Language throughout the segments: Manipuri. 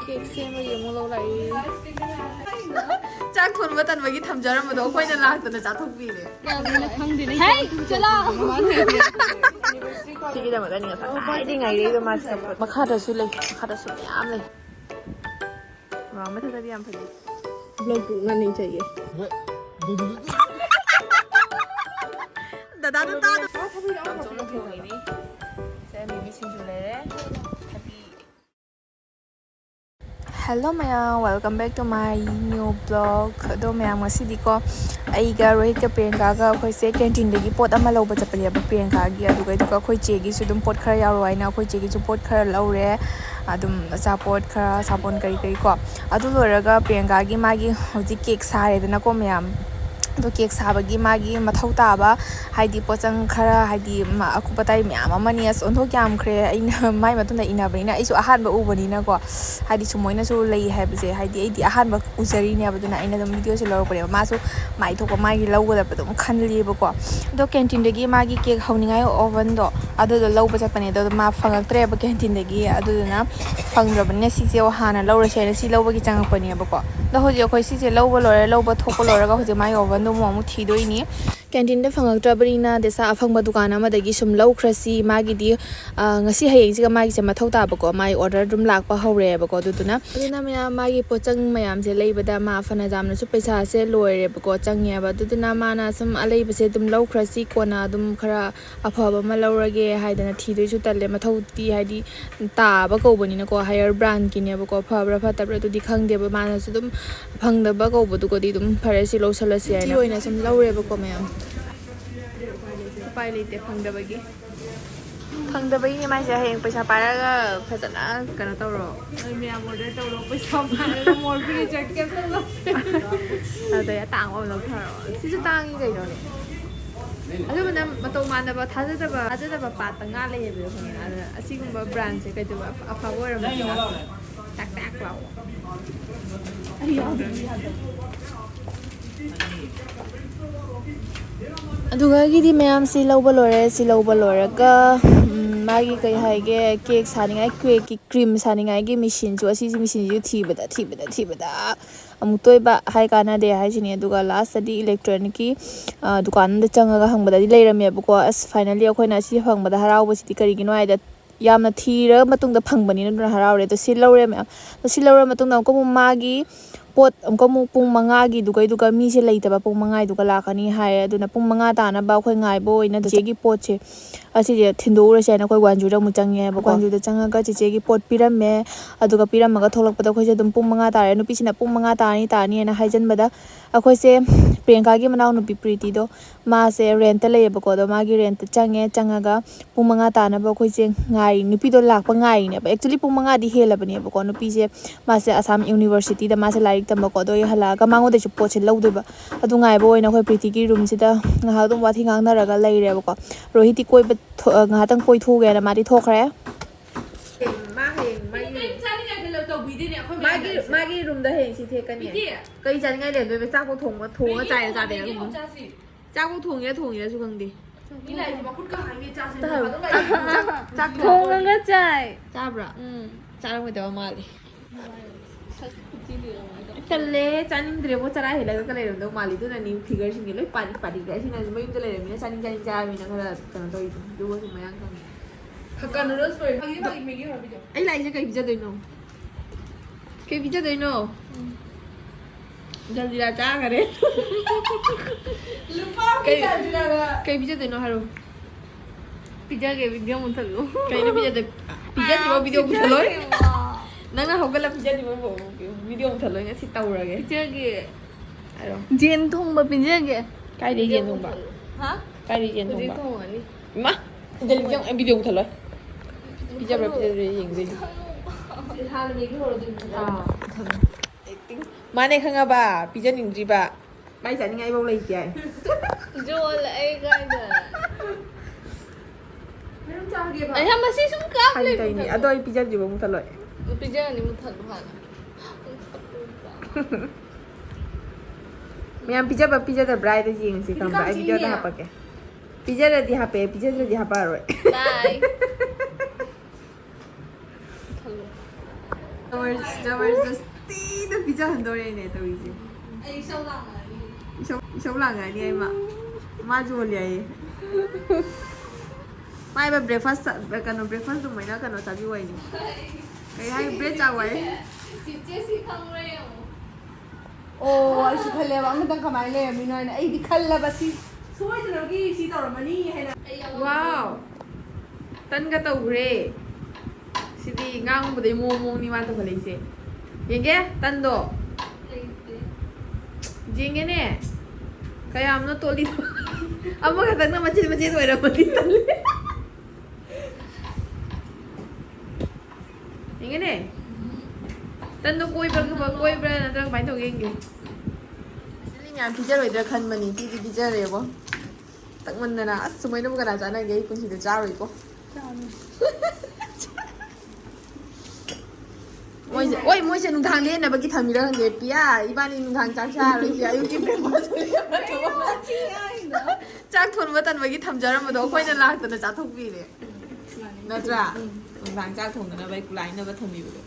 Cake ꯁꯦꯝꯕꯒꯤ ꯑꯃꯨꯛ ꯂꯧꯔꯛꯏ ꯆꯥꯛ ꯊꯣꯡꯕ ꯇꯟꯕꯒꯤ ꯊꯝꯖꯔꯝꯕꯗꯣ ꯑꯩꯈꯣꯏꯅ ꯂꯥꯛꯇꯅ ꯆꯥꯊꯣꯛꯄꯤꯔꯦ ꯌꯥꯝꯅ ꯈꯪꯗꯦꯅꯦ ꯍꯦ ꯆꯠꯂꯣ ꯁꯤꯒꯤꯗꯃꯛꯇꯅꯤ ꯉꯁꯥꯏꯗꯤ ꯉꯥꯏꯔꯛꯏꯗꯣ ꯃꯥꯁꯦ ꯃꯈꯥꯗꯁꯨ ꯂꯩ ꯃꯈꯥꯗꯁꯨ ꯃꯌꯥꯝ ꯂꯩ ꯃꯊꯛꯇꯗꯤ ꯌꯥꯝ ꯐꯖꯩ ꯕ꯭ꯂꯣꯛ ꯉꯟꯅ ꯆꯩꯌꯦ ꯗꯗꯥꯗꯣ ꯇꯥꯗꯣ ꯆꯣꯡꯅ ꯊꯣꯡꯉꯤꯅꯤ ꯃꯤꯃꯤ ꯁꯤꯡꯖꯨ ꯂꯩꯔꯦ Hello mayam, welcome back to my new vlog. ꯑꯗꯣ ꯃꯌꯥꯝ ꯉꯁꯤꯗꯤꯀꯣ ꯑꯩꯒ ꯔꯣꯍꯤꯠꯀ ꯄ꯭ꯔꯤꯌꯥꯡꯀꯥꯒ ꯑꯩꯈꯣꯏꯁꯦ ꯀꯦꯟꯇꯤꯟꯗꯒꯤ ꯄꯣꯠ ꯑꯃ ꯂꯧꯕ ꯆꯠꯄꯅꯦꯕ ꯄ꯭ꯔꯤꯌꯥꯡꯀꯥꯒꯤ ꯑꯗꯨꯒ ꯑꯩꯈꯣꯏ ꯆꯦꯒꯤꯁꯨ ꯑꯗꯨꯝ ꯄꯣꯠ ꯈꯔ ꯌꯥꯎꯔꯣ ꯍꯥꯏꯅ ꯑꯩꯈꯣꯏ ꯆꯦꯒꯤꯁꯨ ꯄꯣꯠ ꯈꯔ ꯂꯧꯔꯦ ꯑꯗꯨꯝ ꯑꯆꯥꯄꯣꯠ ꯈꯔ ꯁꯥꯄꯣꯟ ꯀꯔꯤ ꯀꯣ ꯑꯗꯨ ꯂꯣꯏꯔꯒ ꯄ꯭ꯔꯤꯌꯥꯡꯀꯥꯒꯤ ꯃꯥꯒꯤ ꯍꯧꯖꯤꯛ ꯀꯦꯛ ꯁꯥꯔꯦꯗꯅꯀꯣ ꯃꯌꯥꯝ ꯑꯗꯣ ꯀꯦꯛ ꯁꯥꯕꯒꯤ ꯃꯥꯒꯤ ꯃꯊꯧ ꯇꯥꯕ ꯍꯥꯏꯗꯤ ꯄꯣꯠꯆꯪ ꯈꯔ ꯍꯥꯏꯗꯤ ꯑꯀꯨꯞ ꯑꯇꯥꯏ ꯃꯌꯥꯝ ꯑꯃꯅꯤ ꯑꯁ ꯑꯣꯟꯊꯣꯛ ꯌꯥꯝꯈ꯭ꯔꯦ ꯑꯩꯅ ꯃꯥꯏ ꯃꯇꯨꯡꯗ ꯏꯟꯅꯕꯅꯤꯅ ꯑꯩꯁꯨ ꯑꯍꯥꯟꯕ ꯎꯕꯅꯤꯅꯀꯣ ꯍꯥꯏꯗꯤ ꯁꯨꯃꯥꯏꯅꯁꯨ ꯂꯩ ꯍꯥꯏꯕꯁꯦ ꯍꯥꯏꯗꯤ ꯑꯩꯗꯤ ꯑꯍꯥꯟꯕ ꯎꯖꯔꯤꯅꯦꯕ ꯑꯗꯨꯅ ꯑꯩꯅ ꯑꯗꯨꯝ ꯚꯤꯗꯤꯑꯣꯁꯦ ꯂꯧꯔꯛꯄꯅꯦꯕ ꯃꯥꯁꯨ ꯃꯥꯏ ꯊꯣꯛꯄ ꯃꯥꯒꯤ ꯂꯧꯒꯗꯕꯗꯣ ꯑꯗꯨꯝ ꯈꯜꯂꯤꯕꯀꯣ ꯑꯗꯣ ꯀꯦꯟꯇꯤꯟꯗꯒꯤ ꯃꯥꯒꯤ ꯀꯦꯛ ꯍꯧꯅꯤꯡꯉꯥꯏ ꯑꯣꯚꯟꯗꯣ ꯑꯗꯨꯗꯣ ꯂꯧꯕ ꯆꯠꯄꯅꯦ ꯑꯗꯣ ꯃꯥ ꯐꯪꯉꯛꯇ꯭ꯔꯦꯕ ꯀꯦꯟꯇꯤꯟꯗꯒꯤ ꯑꯗꯨꯗꯨꯅ ꯐꯪꯗ꯭ꯔꯕꯅꯤꯅ ꯁꯤꯁꯦ ꯍꯥꯟꯅ ꯂꯧꯔꯁꯦ ꯍꯥꯏꯅ ꯁꯤ ꯂꯧꯕꯒꯤ ꯆꯪꯉꯛꯄꯅꯦꯕꯀꯣ ꯑꯗꯣ ꯍꯧꯖꯤꯛ ꯑꯩꯈꯣꯏ ꯁꯤꯁꯦ ꯂꯧꯕ ꯂꯣꯏꯔꯦ ꯂꯧꯕ ꯊꯣꯛꯄ ꯂꯣꯏꯔꯒ ꯍꯧꯖꯤꯛ ꯃꯥꯒꯤ ꯑꯣꯚꯟꯗꯣ ꯑꯃꯨꯛ ꯊꯤꯗꯣꯏꯅꯤ ꯀꯦꯟꯇꯤꯟꯗ ꯐꯪꯉꯛꯇ꯭ꯔꯕꯅꯤ나 ꯗꯦꯁꯥ ꯑꯐꯪꯕ ꯗꯨꯀꯥꯟ ꯑꯃꯗꯒꯤ ꯁꯨꯝ ꯂꯧꯈ꯭ꯔꯁꯤ ꯃꯥꯒꯤꯗꯤ ꯉꯁꯤ ꯍꯌꯦꯡꯁꯤꯒ ꯃꯥꯒꯤꯁꯦ ꯃꯊꯧ ꯇꯥꯕꯀꯣ ꯃꯥꯒꯤ ꯑꯣꯔꯗꯔ ꯑꯗꯨꯝ ꯂꯥꯛꯄ ꯍꯧꯔꯦꯕꯀꯣ ꯑꯗꯨꯅ ꯃꯌꯥꯝ ꯃꯥꯒꯤ ꯄꯣꯠꯆꯪ ꯃꯌꯥꯝꯁꯦ ꯂꯩꯕꯗ ꯃꯥ ꯐꯅ ꯌꯥꯝꯅꯁꯨ ꯄꯩꯁꯥꯁꯦ ꯂꯣꯏꯔꯦꯕꯀꯣ ꯆꯪꯉꯦꯕ ꯑꯗꯨꯗꯨꯅ ꯃꯥꯅ ꯁꯨꯝ ꯑꯂꯩꯕꯁꯦ ꯑꯗꯨꯝ ꯂꯧꯈ꯭ꯔꯁꯤ ꯀꯣꯟꯅ ꯑꯗꯨꯝ ꯈꯔ ꯑꯐꯕ ꯑꯃ ꯂꯧꯔꯒꯦ ꯍꯥꯏꯗꯅ ꯊꯤꯗꯣꯏꯁꯨ ꯇꯜꯂꯦ ꯃꯊꯧꯗꯤ ꯍꯥꯏꯗꯤ ꯇꯥꯕ ꯀꯧꯕꯅꯤꯅꯀꯣ ꯍꯥꯏꯌꯔ ꯕ꯭ꯔꯥꯟꯒꯤꯅꯦꯕꯀꯣ ꯐꯕ꯭ꯔꯥ ꯐꯠꯇꯕ꯭ꯔꯥ ꯑꯗꯨꯗꯤ ꯈꯪꯗꯦꯕ ꯃꯥꯅꯁꯨ ꯑꯗꯨꯝ ꯐꯪꯗꯕ ꯀꯧꯕꯗꯨꯒꯗꯤ ꯑꯗꯨꯝ ꯐꯔꯦ ꯁꯤ ꯂꯧꯁꯜꯂꯁꯤ ꯍꯥꯏꯅ ꯁꯤ ꯑꯣꯏꯅ ꯁꯨꯝ ꯂꯧꯔꯦꯕꯀꯣ ꯃꯌꯥꯝ ꯎꯄꯥꯏ ꯂꯩꯇꯦ ꯐꯪꯗꯕꯒꯤꯅꯦ ꯃꯥꯏꯁꯦ ꯍꯌꯦꯡ ꯄꯩꯁా ꯄꯥꯏꯔꯒ ꯐꯖꯅ ꯀꯩꯅꯣ ꯇꯧꯔꯣ ꯃꯌꯥꯝ ꯑꯣꯔꯗꯔ ꯇꯧꯔꯣ ꯄꯩꯁꯥ ꯄꯥꯏꯔꯒ ꯃꯣꯔꯕꯤꯒꯤ ꯖꯦꯀꯦꯠ ꯑꯗꯩ ꯑꯇꯥꯡꯕ ꯑꯃ ꯂꯧꯊꯔꯛꯑꯣ ꯁꯤꯁꯨ ꯇꯥꯡꯉꯤ ꯀꯩꯅꯣꯅꯦ ꯑꯗꯨꯕꯨꯅ ꯃꯇꯧ ꯃꯥꯟꯅꯕ ꯊꯥꯖꯗꯕ ꯄꯥꯠꯇ ꯉꯥ ꯂꯩꯌꯦꯕ ꯈꯪꯉꯦ ꯑꯗ ꯑꯁꯤꯒꯨꯝꯕ ꯕ꯭ꯔꯥꯟꯁꯦ ꯀꯩꯗꯧꯕ ꯑꯐꯕ ꯑꯣꯏꯔꯝꯃꯗꯤ ꯇꯥꯛ ꯇꯥꯛ ꯂꯥꯎꯕ ꯑꯗꯨꯒꯒꯤꯗꯤ ꯃꯌꯥꯝ ꯁꯤ ꯂꯧꯕ ꯂꯣꯏꯔꯦ ꯁꯤ ꯂꯧꯕ ꯂꯣꯏꯔꯒ ꯃꯥꯒꯤ ꯀꯩ ꯍꯥꯏꯒꯦ ꯀꯦꯛ ꯁꯥꯅꯤꯡꯉꯥꯏ ꯀꯦꯛꯀꯤ ꯀ꯭ꯔꯤꯝ ꯁꯥꯅꯤꯡꯉꯥꯏꯒꯤ ꯃꯦꯆꯤꯟꯁꯨ ꯑꯁꯤꯁꯤ ꯃꯦꯆꯤꯟꯁꯤꯁꯨ ꯊꯤꯕꯗ ꯑꯃꯨꯛ ꯇꯣꯏꯕ ꯍꯥꯏ ꯀꯥꯟꯅꯗꯦ ꯍꯥꯏꯁꯤꯅꯤ ꯑꯗꯨꯒ ꯂꯥꯁꯇꯗꯤ ꯏꯂꯦꯛꯇ꯭ꯔꯣꯅꯤꯛꯀꯤ ꯗꯨꯀꯥꯟ ꯑꯃꯗ ꯆꯪꯉꯒ ꯍꯪꯕꯗꯗꯤ ꯂꯩꯔꯝꯃꯦꯕꯀꯣ ꯑꯁ ꯐꯥꯏꯅꯦꯜꯂꯤ ꯑꯩꯈꯣꯏꯅ ꯑꯁꯤ ꯐꯪꯕꯗ ꯍꯔꯥꯎꯕꯁꯤꯗꯤ ꯀꯔꯤꯒꯤꯅꯣ ꯍꯥꯏꯗ ꯌꯥꯝꯅ ꯊꯤꯔ ꯃꯇꯨꯡꯗ ꯐꯪꯕꯅꯤꯅ ꯑꯗꯨꯅ ꯍꯔꯥꯎꯔꯦ ꯑꯗꯣ ꯁꯤ ꯂꯧꯔꯦ ꯃꯌꯥꯝ ꯁꯤ ꯂꯧꯔ ꯃꯇꯨꯡꯗ ꯑꯃꯨꯛꯀ ꯑꯃꯨꯛ ꯃꯥꯒꯤ ꯄꯣꯠ ꯑꯃꯨꯛꯀ ꯑꯃꯨꯛ ꯄꯨꯡ 5ꯒꯤꯗꯨꯒ ꯃꯤꯁꯦ ꯂꯩꯇꯕ ꯄꯨꯡ 5ꯗꯨꯒ ꯂꯥꯛꯀꯅꯤ ꯍꯥꯏꯌꯦ ꯑꯗꯨꯅ ꯄꯨꯡ 5 ꯇꯥꯅꯕ ꯑꯩꯈꯣꯏ ꯉꯥꯏꯕ ꯑꯣꯏꯅ ꯆꯦꯆꯦꯒꯤ ꯄꯣꯠꯁꯦ ꯑꯁꯤꯁꯦ ꯊꯤꯟꯗꯣꯛꯎꯔꯁꯦ ꯍꯥꯏꯅ ꯑꯩꯈꯣꯏ ꯋꯥꯟꯖꯨꯗ ꯑꯃꯨꯛ ꯆꯪꯉꯦꯕꯀꯣ ꯋꯥꯟꯖꯨꯗ ꯆꯪꯉꯒ ꯆꯦꯆꯦꯒꯤ ꯄꯣꯠ ꯄꯤꯔꯝꯃꯦ ꯑꯗꯨꯒ ꯄꯤꯔꯝꯃꯒ ꯊꯣꯛꯂꯛꯄꯗ ꯑꯩꯈꯣꯏꯁꯦ ꯑꯗꯨꯝ ꯄꯨꯡ 5 ꯇꯥꯔꯦ ꯅꯨꯄꯤꯁꯤꯅ ꯄꯨꯡ 5 ꯇꯥꯔꯅꯤ ꯍꯥꯏꯅ ꯍꯥꯏꯖꯟꯕꯗ ꯑꯩꯈꯣꯏꯁꯦ ꯄ꯭ꯔꯤꯌꯥꯡꯀꯥꯒꯤ ꯃꯅꯥꯎꯅꯨꯄꯤ ꯄ꯭ꯔꯤꯇꯤꯗꯣ ꯃꯥꯁꯦ ꯔꯦꯟꯇ ꯂꯩꯌꯦꯕꯀꯣ ꯑꯗꯣ ꯃꯥꯒꯤ ꯔꯦꯟꯇ ꯆꯪꯉꯒ ꯄꯨꯡ 5 ꯇꯥꯅꯕ ꯑꯩꯈꯣꯏꯁꯦ ꯉꯥꯏꯔꯤ ꯅꯨꯄꯤꯗꯣ ꯂꯥꯛꯄ ꯉꯥꯏꯔꯤꯅꯦꯕ ꯑꯦꯛꯆꯨꯋꯦꯂꯤ ꯄꯨꯡ 5ꯗꯤ ꯍꯦꯜꯂꯕꯅꯦꯕꯀꯣ ꯅꯨꯄꯤꯁꯦ ꯃꯥꯁꯦ ꯑꯁꯥꯝ ꯌꯨꯅꯤꯚꯔꯁꯤꯇꯤꯗ ꯃꯥꯁꯦ ꯂꯥꯏꯔꯤꯛ ꯇꯝꯕꯀꯣ ꯑꯗꯣ ꯍꯜꯂꯛꯑꯒ ꯃꯉꯣꯟꯗꯩꯁꯨ ꯄꯣꯠꯁꯦ ꯂꯧꯗꯣꯏꯕ ꯑꯗꯨ ꯉꯥꯏꯕ ꯑꯣꯏꯅ ꯑꯩꯈꯣꯏ ꯄ꯭ꯔꯤꯇꯤꯒꯤ ꯔꯨꯝꯁꯤꯗ ꯉꯥꯏꯍꯥꯛ ꯑꯗꯨꯝ ꯋꯥꯊꯤ ꯉꯥꯡꯅꯔꯒ ꯂꯩꯔꯦꯕꯀꯣ ꯔꯣꯍꯤꯠꯇꯤ ꯀꯣꯏꯕ ꯉꯥꯏꯍꯥꯛꯇꯪ ꯀꯣꯏꯊꯣꯛꯎꯒꯦꯅ ꯃꯥꯗꯤ ꯊꯣꯛꯈ꯭ꯔꯦ ꯃꯥꯒꯤ ꯔꯨꯝꯗ ꯍꯌꯦꯡ ꯁꯤ ꯊꯦꯛꯀꯅꯤ ꯀꯩ ꯆꯥꯅꯤꯡꯉꯥꯏ ꯂꯩꯗꯣꯏꯕ ꯆꯥꯛꯄꯣ ꯊꯣꯡꯉ ꯆꯥꯏꯔ ꯆꯥꯗꯦꯔ ꯆꯥꯛꯄꯣ ꯊꯣꯡꯉꯤꯔꯁꯨ ꯈꯪꯗꯦ ꯆꯥꯛ ꯊꯣꯡꯉꯒ ꯆꯥꯏ ꯆꯥꯕ꯭ꯔꯥ ꯆꯥꯔꯝꯒꯗꯕ ꯃꯥꯜꯂꯦ ꯇꯜꯂꯦ ꯆꯥꯅꯤꯡꯗ꯭ꯔꯦꯕꯣ ꯆꯔꯥ ꯍꯦꯜꯂꯒ ꯂꯩꯔꯝꯗꯧ ꯃꯥꯜꯂꯤ ꯑꯗꯨꯅꯅꯤ ꯐꯤꯒꯔꯁꯤꯡꯁꯦ ꯂꯣꯏ ꯄꯥꯔꯤꯈ꯭ꯔꯦ ꯑꯁꯤꯅ ꯃꯌꯨꯝꯗ ꯂꯩꯔꯝꯃꯤꯅ ꯆꯥꯅꯤꯡ ꯆꯥꯔꯃꯤꯅ ꯈꯔ ꯀꯩꯅꯣ ꯇꯧꯔꯤꯗꯣ ꯑꯗꯨꯒꯁꯨ ꯃꯌꯥꯝ ꯈꯪꯉꯦ ꯑꯩ ꯂꯥꯛꯏꯁꯦ ꯀꯩ ꯄꯤꯖꯗꯣꯏꯅꯣ ꯖꯜꯖꯤꯔꯥ ꯆꯥꯈꯔꯦ ꯀꯩ ꯄꯤꯖꯗꯣꯏꯅꯣ ꯍꯥꯏꯔꯣ ꯄꯤꯖꯒꯦ ꯚꯤꯗꯤꯑꯣ ꯃꯨꯊꯠꯂꯨ ꯀꯩꯅꯣ ꯄꯤꯖꯗ꯭ꯔꯤꯕ ꯚꯤꯗꯤꯑꯣ ꯃꯨꯊꯠꯂꯣꯏ ꯅꯪꯅ ꯍꯧꯒꯠꯂ ꯄꯤꯖꯗ꯭ꯔꯤꯕ ꯚꯤꯗꯤꯑꯣ ꯃꯨꯊꯠꯂꯣꯏ ꯉꯁꯤ ꯇꯧꯔꯒꯦ ꯄꯤꯖꯒꯦ ꯍꯥꯏꯔꯣ ꯖꯦꯟ ꯊꯣꯡꯕ ꯄꯤꯖꯒꯦ ꯀꯥꯏꯗꯩ ꯌꯦꯟ ꯊꯣꯡꯕ ꯀꯥꯏꯗꯩ ꯌꯦꯟ ꯍꯧꯖꯤꯛ ꯊꯣꯡꯕ ꯊꯣꯡꯉꯅꯤ ꯏꯃꯥ ꯚꯤꯗꯤꯑꯣ ꯃꯨꯊꯠꯂꯣꯏ ꯄꯤꯖꯕ꯭ꯔꯥ ꯄꯤꯖꯗ꯭ꯔꯥ ꯌꯦꯡꯗꯣꯏꯅꯤ ꯃꯥꯅꯦ ꯈꯪꯉꯕ ꯄꯤꯖꯅꯤꯡꯗ꯭ꯔꯤꯕ ꯃꯥꯏ ꯆꯥꯅꯤꯡꯉꯥꯏꯐꯥꯎ ꯂꯩꯇꯦ ꯖꯣꯜ ꯑꯩ ꯀꯥꯏꯗ ꯑꯩ ꯃꯁꯤ ꯁꯨꯝ ꯀꯥꯞ ꯂꯩ ꯑꯗꯣ ꯑꯩ ꯄꯤꯖꯗ꯭ꯔꯤꯕ ꯃꯨꯊꯠꯂꯣꯏ ꯄꯤꯖꯒꯅꯤ ꯃꯨꯊꯠꯂꯨ ꯍꯥꯟꯅ ꯃꯌꯥꯝ ꯄꯤꯖꯕ ꯄꯤꯖꯗꯕ꯭ꯔꯥ ꯍꯥꯏꯗ ꯌꯦꯡꯉꯁꯤ ꯈꯪꯕ꯭ꯔꯥ ꯑꯩ ꯚꯤꯗꯤꯑꯣꯗ ꯍꯥꯞꯄꯛꯀꯦ ꯄꯤꯖꯔꯗꯤ ꯍꯥꯞꯄꯦ ꯄꯤꯖꯗ꯭ꯔꯗꯤ ꯍꯥꯞꯄꯛꯑꯔꯣꯏ ꯕꯥꯏ ꯖꯕꯔꯗꯁꯇꯤꯅ ꯄꯤꯖꯍꯟꯗꯣꯔꯦꯅꯦ ꯇꯧꯔꯤꯁꯦ ꯑꯩ ꯏꯁꯧ ꯂꯥꯡꯉꯅꯤ ꯏꯁꯧ ꯂꯥꯡꯉꯅꯤ ꯑꯩ ꯃꯥ ꯖꯣꯜꯂꯤ ꯍꯥꯏꯌꯦ ꯃꯥꯏꯕ ꯕ꯭ꯔꯦꯛꯐꯥꯁ ꯀꯩꯅꯣ ꯕ꯭ꯔꯦꯛꯐꯥꯁ ꯑꯗꯨꯃꯥꯏꯅ ꯀꯩꯅꯣ ꯆꯥꯕꯤꯌꯨ ꯍꯥꯏꯅꯤ ꯀꯩ ꯍꯥꯏ ꯕ꯭ꯔꯦꯗ ꯆꯥꯎ ꯍꯥꯏ ꯆꯤꯆꯦ ꯁꯤ ꯈꯪꯕ꯭ꯔꯥ ꯌꯦꯡꯉꯣ ꯑꯣ ꯑꯩꯁꯨ ꯈꯜꯂꯦꯕ ꯑꯃꯇꯪ ꯀꯃꯥꯏꯅ ꯂꯩꯔꯝꯃꯤꯅꯣ ꯍꯥꯏꯅ ꯑꯩꯗꯤ ꯈꯜꯂꯕ ꯁꯤ ꯁꯣꯏꯗꯅꯒꯤ ꯁꯤ ꯇꯧꯔꯝꯃꯅꯤ ꯍꯥꯏꯅ ꯋꯥꯎ ꯇꯟꯒ ꯇꯧꯈ꯭ꯔꯦ ꯁꯤꯗꯤ ꯉꯥꯡꯕꯗꯩ ꯃꯑꯣꯡꯅꯤ ꯃꯥ ꯇꯧꯈꯠꯂꯛꯏꯁꯦ ꯌꯦꯡꯒꯦ ꯇꯟꯗꯣ ꯌꯦꯡꯒꯦꯅꯦ ꯀꯌꯥꯝꯅꯣ ꯇꯣꯠꯂꯤꯗꯣ ꯑꯃꯈꯛꯇꯪꯅ ꯃꯆꯦꯠ ꯃꯆꯦꯠ ꯑꯣꯏꯔꯝꯃꯗꯤ ꯇꯜꯂꯦ ꯌꯦꯡꯒꯦꯅꯦ ꯇꯟꯗꯣ ꯀꯣꯏꯕ꯭ꯔꯥ ꯅꯠꯇ꯭ꯔꯒ ꯀꯃꯥꯏꯅ ꯇꯧꯒꯦ ꯌꯦꯡꯒꯦ ꯑꯁꯤꯗꯤ ꯃꯌꯥꯝ ꯄꯤꯖꯔꯣꯏꯗ꯭ꯔꯥ ꯈꯟꯕꯅꯤ ꯄꯤꯗꯤ ꯄꯤꯖꯔꯦꯕꯣ ꯇꯛꯃꯟꯗꯅ ꯑꯁ ꯁꯨꯃꯥꯏꯅꯕꯨ ꯀꯅꯥ ꯆꯥꯟꯅꯒꯦ ꯑꯩ ꯄꯨꯟꯁꯤꯗ ꯆꯥꯔꯣꯏꯀꯣ ꯃꯣꯏꯁꯦ ꯍꯣꯏ ꯃꯣꯏꯁꯦ ꯅꯨꯡꯗꯥꯡ ꯂꯦꯟꯅꯕꯒꯤ ꯊꯝꯃꯤꯔ ꯈꯪꯗꯦ ꯄꯤꯌꯥ ꯏꯕꯥꯅꯤ ꯅꯨꯡꯗꯥꯡ ꯆꯥꯛ ꯆꯥꯔꯣꯏꯁꯦ ꯑꯌꯨꯛꯀꯤ ꯆꯥꯛ ꯊꯣꯡꯕ ꯇꯟꯕꯒꯤ ꯊꯝꯖꯔꯝꯕꯗꯣ ꯑꯩꯈꯣꯏꯅ ꯂꯥꯛꯇꯅ ꯆꯥꯊꯣꯛꯄꯤꯔꯦ ꯅꯠꯇ꯭ꯔꯥ ꯅꯨꯡꯗꯥꯡ ꯆꯥꯛ ꯊꯣꯡꯅꯅꯕ ꯑꯩ ꯀꯨꯂꯥꯏꯅꯕ ꯊꯝꯕꯤꯕꯗꯣ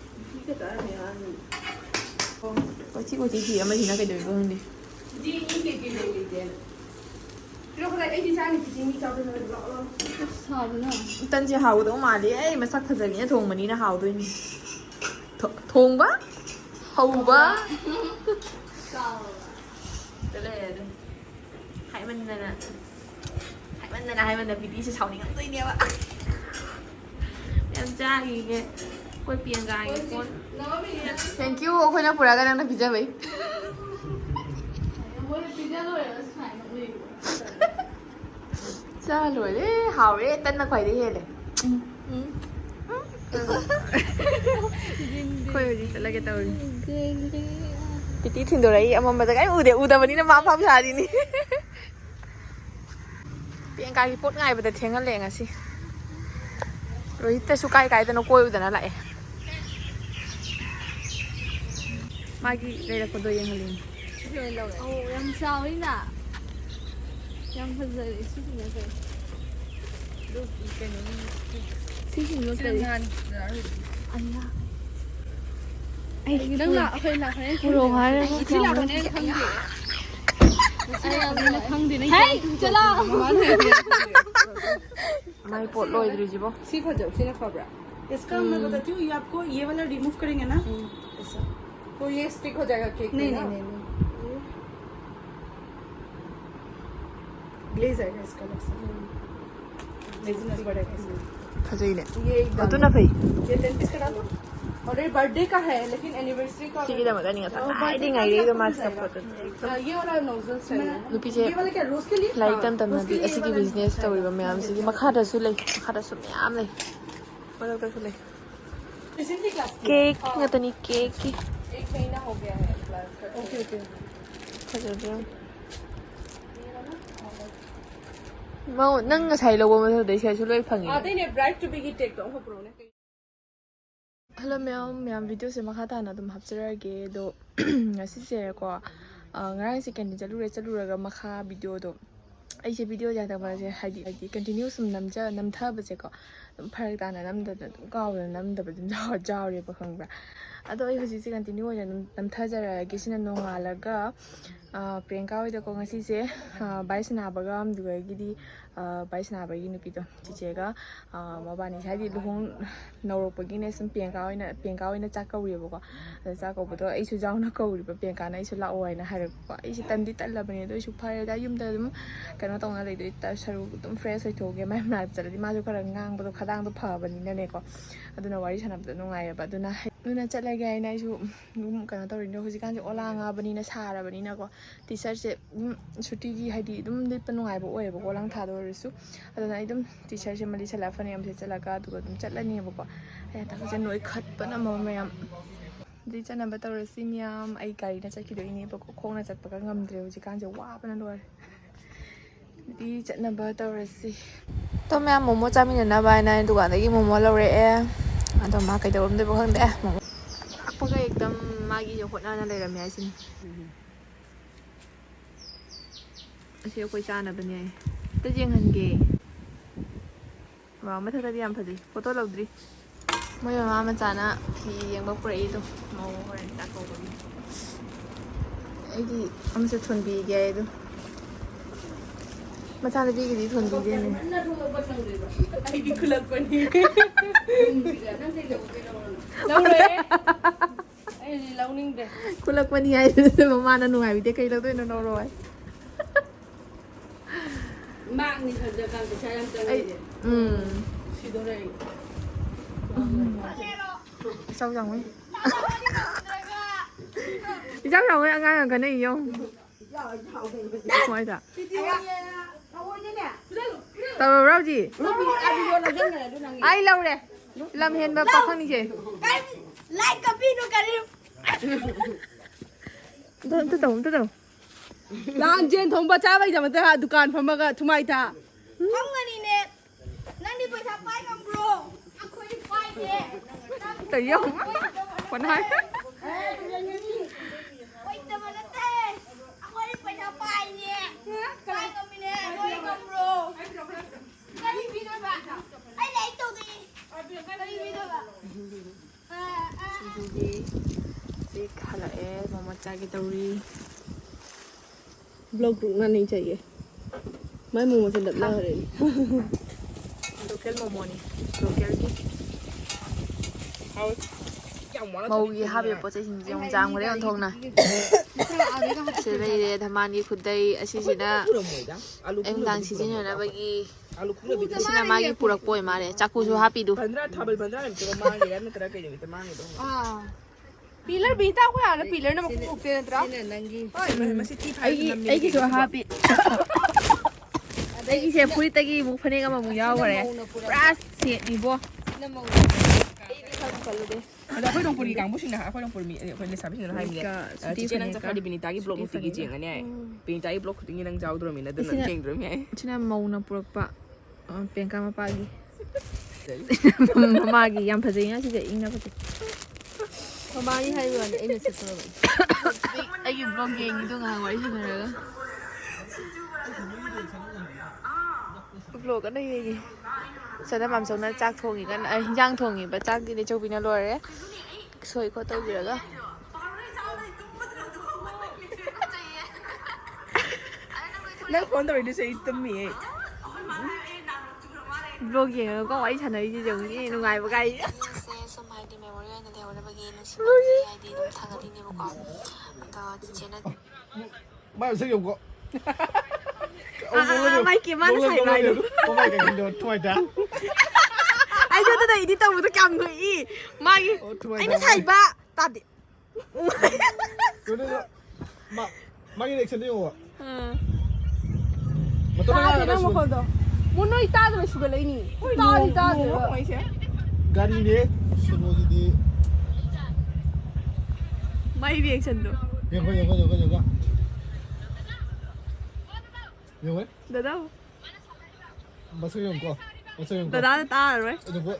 ꯀꯣꯏꯊꯤ ꯀꯣꯏꯊꯤ ꯊꯤ ꯑꯃꯁꯤꯅ ꯀꯩꯗꯧꯔꯤꯕ ꯈꯪꯗꯦ ꯇꯟꯁꯦ ꯍꯥꯎꯒꯗꯧ ꯃꯥꯜꯂꯦ ꯑꯩ ꯃꯁꯛ ꯐꯖꯕꯤꯅ ꯊꯣꯡꯕꯅꯤꯅ ꯍꯥꯎꯗꯣꯏꯅꯤ ꯊꯣꯡꯕ ꯍꯧꯕ ꯍꯥꯏꯃꯟꯗꯅ ꯄꯤꯇꯤꯁꯦ ꯁꯥꯎꯅꯤꯡꯉꯝꯗꯣꯏꯅꯦꯕ ꯌꯥꯝ ꯆꯥꯈꯤꯒꯦ ꯑꯩꯈꯣꯏ ꯄꯤꯌꯟꯒꯥꯒꯤ ꯐꯣꯟ ꯊꯦꯡꯀ꯭ꯌꯨ ꯑꯩꯈꯣꯏꯅ ꯄꯨꯔꯛꯑꯒ ꯅꯪꯅ ꯄꯤꯖꯕꯩ ꯆꯥ ꯂꯣꯏꯔꯦ ꯍꯥꯎꯔꯦ ꯇꯟꯅ ꯈ꯭ꯋꯥꯏꯗꯩ ꯍꯦꯜꯂꯦ ꯑꯩꯈꯣꯏ ꯍꯧꯖꯤꯛ ꯆꯠꯂꯒꯦ ꯇꯧꯔꯤ ꯄꯤꯇꯤ ꯊꯤꯟꯗꯣꯔꯛꯏ ꯑꯃꯝꯕꯗ ꯀꯔꯤꯝ ꯎꯗꯦ ꯎꯗꯕꯅꯤꯅ ꯃꯥ ꯐꯥꯝ ꯁꯥꯔꯤꯅꯤ ꯄꯤꯌꯟꯀꯥꯒꯤ ꯄꯣꯠ ꯉꯥꯏꯕꯗ ꯊꯦꯡꯍꯜꯂꯦ ꯉꯁꯤ ꯔꯣꯍꯤꯠꯇꯁꯨ ꯀꯥꯏꯗꯅꯣ ꯀꯣꯏꯔꯨꯗꯅ ꯂꯥꯛꯑꯦ ꯃꯥꯒꯤ ꯂꯩꯔꯛꯄꯗꯣ ꯌꯦꯡꯍꯜꯂꯤꯅꯤ ꯑꯧ ꯌꯥꯝ ꯆꯥꯎꯋꯤꯅ ꯌꯥꯝ ꯐꯖꯔꯦ ꯁꯤꯁꯤꯅ ꯀꯩ ꯁꯤꯁꯤꯅ ꯀꯔꯤ ꯑꯩꯅ ꯑꯩꯒꯤ ꯅꯪ ꯑꯩꯈꯣꯏ ꯂꯥꯛꯈ꯭ꯔꯦ ꯄꯨꯔꯛꯑꯣ ꯍꯥꯏꯔꯒ ꯁꯤ ꯂꯥꯛꯈ꯭ꯔꯦ ꯈꯪꯗꯦ ꯍꯩ ꯆꯠꯂꯣ ꯃꯥꯏ ꯄꯣꯠ ꯂꯣꯏꯗ꯭ꯔꯤꯁꯤꯕꯣ सी खोजो सीने खबरा इसका मैं बताती हूँ ये आपको ये वाला रिमूव करेंगे ना ऐसा तो ये स्टिक हो जाएगा केक नहीं नहीं ग्लेज आएगा इसका अलग से ग्लेजीनेस बढ़ेगा इसका फजैने ये एकदम अतुना फै ये 10 पीस का डालो और ये बर्थडे का है लेकिन एनिवर्सरी का सिगिदमदनि ngata ngaiरे mas support ये वाला नोजल चाहिए नुपीजे ये वाला क्या रोज के लिए लाइक तम असि बिजनेस तौरिबा मैम सि मखादासु लೈ मखादासु मैम लೈ मरकदासु लೈ recently class cake ngata ni cake की एक महीना हो गया है क्लास का ओके ओके फजदे mau nang ngasai lobo ma dai sai su loi phangi आते ने ब्राइट टू बी की टेक तो प्रो ने hello मैम वीडियो से मखा ताना दum hapchirage do ngasi se ko ngarang se kan chaluraga makha video do aise video ja ta ba se haidi continue sum namtha ba se ko pharak tana namda dum kaawna namda ba dum jawre ba khangbra ado ai hoji se continue oina namtha jara gi sina nongalaga priyanka hoida ko ngasi se baisna bagam dugagi baisna bagi nupi do chichega mabani haidi luhong naurokpagi ne sum priyanka hoina chakauri ba ko chakaubo ai su jauna kauri ba priyanka na ai su lao haina hairako ai si tandi tallabani do su phare da yumda dum kano tongna leidoi ta saru dum fresh oi thoge mai na chaladi ma ju khara ngang ba do khadang do phabani na ne ko aduna wari sanabda nungai ba aduna chalage ai na su dum kano tori no hoji kan ola nga bani na sara bani na ko t-shirt se suti gi haidi dum lipa nungai ba oi ba ko lang tha do risu aduna ai dum t-shirt se mali sala fane am se chalaka du dum chalani ba ko ai ta se noi khat pa na ma mayam di chana ba tawrasi miyam ai gari na chaki do ini ba ko khong na chat pa ka ngamdre hoji kan je wa pa na lor di chana ba tawrasi to miyam momo chamina na ba na dukan dagi momo lore e ado ma kai dawum de ba khang de momo akpaga ekdam magi jo hotna na leram ya sin asi koi chana bane ta jeng han ge wa ma tha di am phadi photo lodri ꯃꯣꯏ ꯃꯃꯥ ꯃꯆꯥꯅ ꯐꯤ ꯌꯦꯡꯕ ꯄꯨꯔꯛꯏꯗꯣ ꯃꯧ ꯍꯣꯔꯦꯟ ꯇꯥꯛꯀꯧꯕꯒꯤ ꯑꯩꯗꯤ ꯑꯃꯁꯨ ꯊꯣꯟꯕꯤꯒꯦ ꯑꯗꯣ ꯃꯆꯥꯅꯨꯄꯤꯒꯤꯗꯤ ꯊꯣꯟꯕꯤꯗꯦꯅꯦ ꯑꯩꯗꯤ ꯈꯨꯜꯂꯛꯄꯅꯤ ꯂꯧꯔꯦ ꯑꯩꯗꯤ ꯂꯧꯅꯤꯡꯗ꯭ꯔꯦ ꯈꯨꯜꯂꯛꯄꯅꯤ ꯍꯥꯏꯗꯨꯅ ꯃꯃꯥꯅ ꯅꯨꯡꯉꯥꯏꯕꯤꯗꯦ ꯀꯩ ꯂꯧꯗꯣꯏꯅꯣ ꯂꯧꯔꯣꯏ ꯃꯥꯡꯅꯤ ꯈꯟꯖꯀꯥꯟ ꯄꯩꯁꯥ ꯌꯥꯝ ꯆꯪꯉꯤꯁꯦ ꯁꯤꯗꯣꯔꯦ ꯏꯆꯥꯎ ꯆꯥꯎꯉꯩ 이장 나오면 안가는 거네 이용. 뭐이다. tao rau gì? Ai lâu rồi? Làm hiện mà bọc khăn đi chứ? Lại cà phê nó cà đi. Tôi đâu. Lang jen thong ba cha bai jam ta dukan phama ga thumai tha. Không ngờ đi nè. Nang đi bơi tháp bay không bro? Anh khơi đi bay nè. Tự dùng. Còn hai. Wait a minute. Anh khơi đi bơi tháp bay nè. Bay không đi nè. Khơi không bro. Cái gì biết đâu bạn? Ai lấy tao đi. Cái gì biết đâu bạn? Đi khá là mà một chai cái tàu đi. Vlog rụng नहीं चाहिए मैं मुंह से डबला हो रही Local momo ni. Local đi. Màu gì hai biểu bớt chính trong trang của đấy con thùng nè. Sẽ đây để tham ăn đi khut đây, asi xin na. Em đang xin rồi na bagi. Xin na magi purak boy mà đấy. Chắc cũng happy du. Pillar bita ko yana pillar na makukukte na tra. Ay kiso happy. Ay kisi puri tagi muk phane ka mamu yaw kare. Pras set ni bo. Ada khoi dong puri kang bu sina khoi dong puri mi khoi le sabi sina hai mi chichen nang chakha di binita gi blog ti gi jeng ani ai binita gi blog ti nang jaw dro mi na dan jeng dro mi ai China mau na purak pa. Pengka ma pagi. Mama gi yam phajai na si je ing na phajai. Mamani hai ruan ai na set ro. Ai gi blog geng itu ngang wari si na. Vlog cái này gì? Sao ta làm xong nó chắc thùng gì cái giang thùng gì, bắt chắc đi để cho pin nó lôi đấy. Sôi có tao gì đó. nang phone tawai de sei tum mi ai Vlog gì có ấy thành ấy dùng gì nó ngày một cái. Bao sử dụng có Mày kiếm ăn xài lại được. có mấy cái đồ thoại đã Anh cho tôi đẩy đi tàu tôi cầm người y. Mày anh nó xài ba. Tạt đi. cái đó mà mấy cái này xem đi không ạ mà tôi Ta nói de là na mo ko do. Mo no ita do sugar lai ni. Ta de. गाड़ी ने सुनो जी Mày reaction đó. देखो देखो Được đâu? mà sử dụng có Đã đã ta rồi. देखो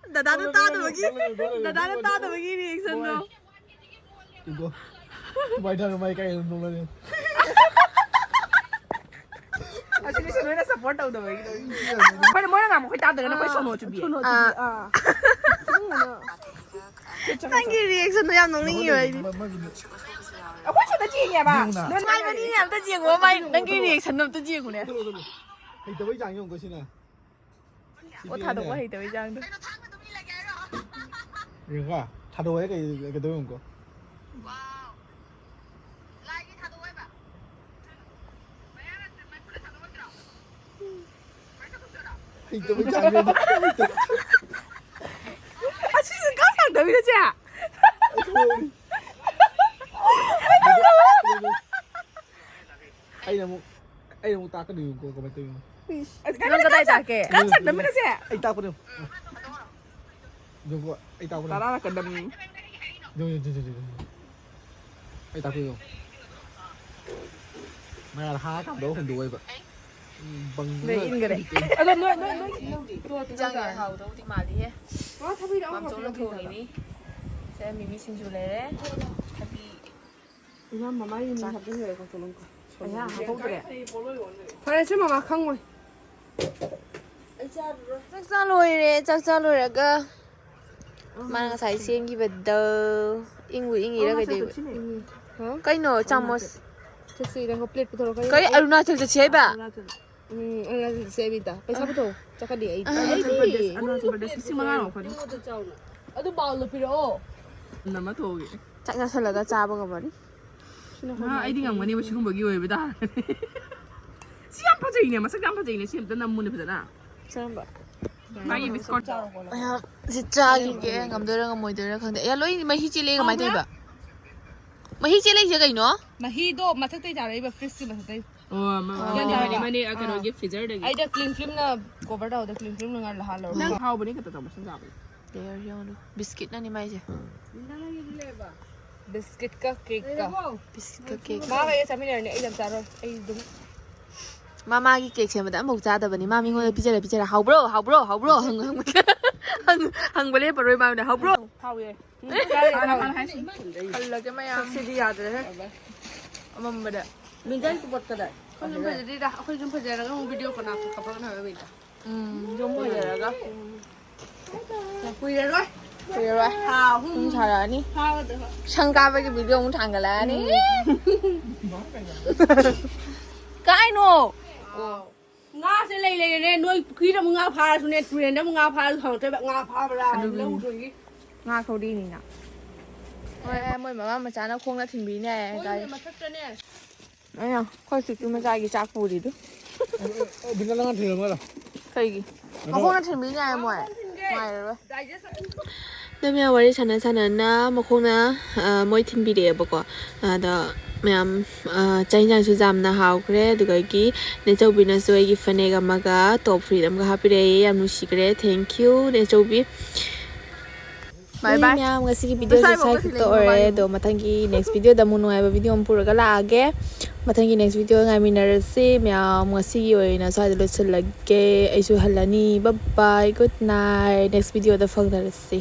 Đã ta được cái. Đã ta được cái reaction đó. देखो mày thằng mày cái nó lên asini sono na support tau da bai khoi mo na mo khoi ta da na khoi sono chu bi Anh cái reaction nó làm nóng linh vậy. khoi chu da chi nya ba Nên mai mà đi làm tao chiều của mày, đăng cái reaction nó tao chiều của nè. thì tôi chẳng dùng cái gì nè Ủa thà đâu có hay tới trang đâu. dùng à thà đồ ấy cái tôi dùng có thì tôi chẳng dùng asini ka sang da bi da cha ai là một ta có điều của mày tôi Nó có tay trả kệ. ka sang da mi da cha anh ta có điều dùng của anh ta có ta điều na ka dam dùng anh ta có điều mày là hai cặp đấu không đuổi vậy bằng Về in cái đấy. ado no Trang nhà hậu đâu thì mà đi hết. Wa tha bi da Làm chỗ nó thường này. Sẽ mình xin chú lấy đấy. Happy. Ina mama ni ni ha bi người ko tolong ko. Aya, không có đấy. Pare se mama khang moi. ꯆꯥꯛꯆꯥ ꯂꯣꯏꯔꯦ ꯆꯥꯛꯆꯥ ꯂꯣꯏꯔꯒ ꯃꯥꯅ ꯉꯁꯥꯏ ꯁꯦꯝꯈꯤꯕꯗꯣ ꯏꯪꯕꯨ ꯏꯪꯉꯤꯔ ꯀꯩꯗꯧꯕ ꯀꯩꯅꯣ ꯆꯥꯃꯁ ꯀꯩ ꯑꯔꯨꯅꯥꯆꯜ ꯆꯠꯁꯤ ꯍꯥꯏꯕ ꯑꯔꯨꯅꯥꯆꯜ ꯆꯠꯁꯤ ꯍꯥꯏꯕꯤꯗ ꯄꯩꯁꯥ ꯄꯨꯊꯣꯛ ꯆꯠꯀꯗꯤ ꯑꯩ ꯑꯔꯨꯅꯥꯆꯜ ꯄ꯭ꯔꯗꯦꯁ 5,500 ꯐꯅꯤ ꯑꯗꯨ ꯄꯥꯎꯗꯣ ꯄꯤꯔꯛꯑꯣ ꯅꯝꯃ ꯊꯣꯛꯑꯒꯦ ꯆꯥꯛ ꯆꯥꯁꯜꯂꯒ ꯆꯥꯕ ꯉꯝꯃꯅꯤ ꯑꯩꯗꯤ ꯉꯝꯒꯅꯦꯕ ꯁꯤꯒꯨꯝꯕꯒꯤ ꯑꯣꯏꯕ ꯇꯥꯔꯒꯗꯤ ꯁꯤ ꯌꯥꯝ ꯐꯖꯩꯅꯦ ꯃꯁꯛ ꯌꯥꯝ ꯐꯖꯩꯅꯦ ꯁꯤ ꯑꯝꯇ ꯅꯝꯃꯨꯅꯦ ꯐꯖꯅ ꯆꯥꯔꯝꯕ ꯃꯥꯒꯤ ꯕꯤꯁꯀꯣꯠ ꯃꯌꯥꯝ ꯁꯤ ꯆꯥꯈꯤꯒꯦ ꯉꯝꯗꯣꯏꯔꯥ ꯉꯝꯃꯣꯏꯗꯣꯏꯔꯥ ꯈꯪꯗꯦ ꯑꯌꯥ ꯂꯣꯏ ꯃꯍꯤ ꯆꯦꯜꯂꯦ ꯀꯃꯥꯏꯅ ꯇꯧꯏꯕ ꯃꯍꯤ ꯆꯦꯜꯂꯛꯏꯁꯦ ꯀꯩꯅꯣ ꯃꯍꯤꯗꯣ ꯃꯊꯛꯇꯩ ꯇꯥꯔꯛꯏꯕ ꯐ꯭ꯔꯤꯖꯀꯤ ꯃꯊꯛꯇꯩ ꯃꯅꯦ ꯀꯩꯅꯣꯒꯤ ꯐ꯭ꯔꯤꯖꯔꯗꯒꯤ ꯑꯩꯗ ꯀ꯭ꯂꯤꯟ ꯐꯤꯜꯝꯅ ꯀꯣꯚꯔ ꯇꯧꯗ ꯀ꯭ꯂꯤꯟ ꯐꯤꯜꯝꯅ ꯉꯥꯟ ꯂꯍꯥꯜꯂꯧ ꯅꯪ ꯍꯥꯎꯕꯅꯤ ꯈꯛꯇ ꯇꯧꯕ ꯁꯨꯝ ꯆꯥꯕ ꯂꯦꯌꯔ ꯌꯦꯡꯉꯨ ꯕꯤꯁꯀꯤꯠꯅꯅꯤ ꯃꯥꯏꯁꯦ ꯕꯤꯁꯀꯤꯠꯀ ꯀꯦꯛꯀ ꯕꯤꯁꯀꯤꯠꯀ ꯀꯦꯛ ꯃꯥꯒ ꯑꯩꯒ ꯆꯥꯃꯤꯟꯅꯔꯅꯤ ꯑꯩ ꯌꯥꯝ ꯆꯥꯔꯣꯏ ꯑꯩ ꯑꯗꯨꯝ ꯃꯥꯒꯤ ꯀꯦꯛ ꯁꯦꯝꯕꯗ ꯑꯃꯐꯥꯎ ꯆꯥꯗꯕꯅꯤ ꯃꯥ ꯃꯤꯉꯣꯟꯗ ꯄꯤꯖꯔ ꯍꯥꯎꯕ꯭ꯔꯣ ꯍꯪꯕ ꯂꯦꯞꯄꯔꯣꯏ ꯃꯥꯅ ꯍꯥꯎꯕ꯭ꯔꯣ ꯍꯥꯎꯌꯦ ꯍꯜꯂꯒꯦ ꯃꯌꯥꯝ ꯁꯤꯗꯤ ꯌꯥꯗ꯭ꯔꯦꯍꯦ ꯑꯃꯝꯕꯗ ꯃꯤꯡꯖꯟ ꯄꯣꯠ ꯀꯗꯥꯏ ꯑꯩꯈꯣꯏ ꯁꯨꯝ ꯐꯖꯗꯦꯗ ꯑꯩꯈꯣꯏ ꯁꯨꯝ ꯐꯖꯔꯒ ꯑꯃꯨꯛ ꯚꯤꯗꯤꯑꯣ ꯀꯅꯥ ꯀꯥꯞꯄꯛꯅꯕꯩꯗ ꯌꯨꯝ ꯑꯣꯏꯖꯔꯒ ꯀꯨꯏꯔꯔꯣꯏ ꯀꯨꯏꯔꯔꯣꯏ ꯄꯨꯡ ꯁꯥꯔꯛꯑꯅꯤ ꯁꯪ ꯀꯥꯕꯒꯤ ꯚꯤꯗꯤꯑꯣ ꯑꯃꯨꯛ ꯊꯥꯡꯒꯠꯂꯛꯑꯅꯤ ꯀꯥꯏꯅꯣ ꯉꯥꯁꯦ ꯂꯩꯔꯦ ꯅꯣꯏ ꯄꯨꯈ꯭ꯔꯤꯗ ꯑꯃꯨꯛ ꯉꯥ ꯐꯥꯔꯁꯨꯅꯦ ꯇꯨꯔꯦꯟꯗ ꯑꯃꯨꯛ ꯉꯥ ꯐꯥꯔꯁꯨ ꯍꯪꯉꯛꯇꯣꯏꯕ ꯉꯥ ꯐꯥꯕ꯭ꯔꯥ ꯂꯧꯗꯣꯏꯒꯤ ꯉꯥ ꯈꯧꯔꯤꯅꯤꯅ ꯍꯣꯏ ꯃꯣꯏ ꯃꯃꯥ ꯃꯆꯥꯅ ꯈꯣꯡꯅ ꯊꯤꯟꯕꯤꯅꯤ ꯍꯥꯏ ꯃꯊꯛꯇꯅꯦ ꯑꯩꯅ ꯑꯩꯈꯣꯏ ꯆꯤꯛꯇꯨ ꯃꯆꯥꯒꯤ ꯆꯥꯛ ꯄꯨꯔꯤꯗꯨ ꯕꯤꯅꯥ ꯊꯤꯔꯝꯃꯣꯏꯗ ꯀꯩꯒꯤ ꯃꯈꯣꯡꯅ ꯊꯤꯟꯕꯤꯅꯤ ꯍꯥꯏ ꯃꯣꯏ ꯅꯨꯡꯉꯥꯏꯔꯔꯣꯏ ꯑꯗ ꯃꯌꯥꯝ ꯋꯥꯔꯤ ꯁꯥꯟꯅ ꯃꯈꯣꯡꯅ ꯃꯣꯏ ꯊꯤꯟꯕꯤꯔꯛꯑꯦꯕꯀꯣ ꯑꯗ ꯃꯌꯥꯝ ꯆꯥꯛ ꯏꯟꯖꯥꯡꯁꯨ ꯌꯥꯝꯅ ꯍꯥꯎꯈ꯭ꯔꯦ ꯑꯗꯨꯗꯒꯤ ꯅꯦꯆꯧꯕꯤꯅꯁꯨ ꯑꯩꯒꯤ ꯐꯅꯦꯛ ꯑꯃꯒ ꯇꯣꯞ ꯐꯨꯔꯤꯠ ꯑꯃꯒ ꯍꯥꯞꯄꯤꯔꯛꯑꯦ ꯌꯥꯝ ꯅꯨꯡꯁꯤꯈ꯭ꯔꯦ ꯊꯦꯡꯀ꯭ꯌꯨ ꯅꯦꯆꯧꯕꯤ ꯕꯥꯏ ꯕꯥꯏ ꯃꯌꯥꯝ ꯉꯁꯤꯒꯤ ꯚꯤꯗꯤꯑꯣꯁꯦ ꯁ꯭ꯋꯥꯏ ꯈꯛꯇ ꯑꯣꯏꯔꯦ ꯑꯗꯣ ꯃꯊꯪꯒꯤ ꯅꯦꯛꯁ ꯚꯤꯗꯤꯑꯣꯗ ꯑꯃꯨꯛ ꯅꯨꯡꯉꯥꯏꯕ ꯚꯤꯗꯤꯑꯣ ꯑꯃ ꯄꯨꯔꯒ ꯂꯥꯛꯑꯒꯦ ꯃꯊꯪꯒꯤ ꯅꯦꯛꯁ ꯚꯤꯗꯤꯑꯣ ꯉꯥꯏꯃꯤꯟꯅꯔꯁꯤ ꯃꯌꯥꯝ ꯉꯁꯤꯒꯤ ꯑꯣꯏꯅ ꯁ꯭ꯋꯥꯏꯗ ꯂꯣꯏꯁꯤꯜꯂꯒꯦ ꯑꯩꯁꯨ ꯍꯜꯂꯅꯤ ꯕꯥꯏ ꯒꯨꯗ ꯅꯥꯏꯠ ꯅꯦꯛꯁ ꯚꯤꯗꯤꯑꯣꯗ ꯐꯪꯅꯔꯁꯤ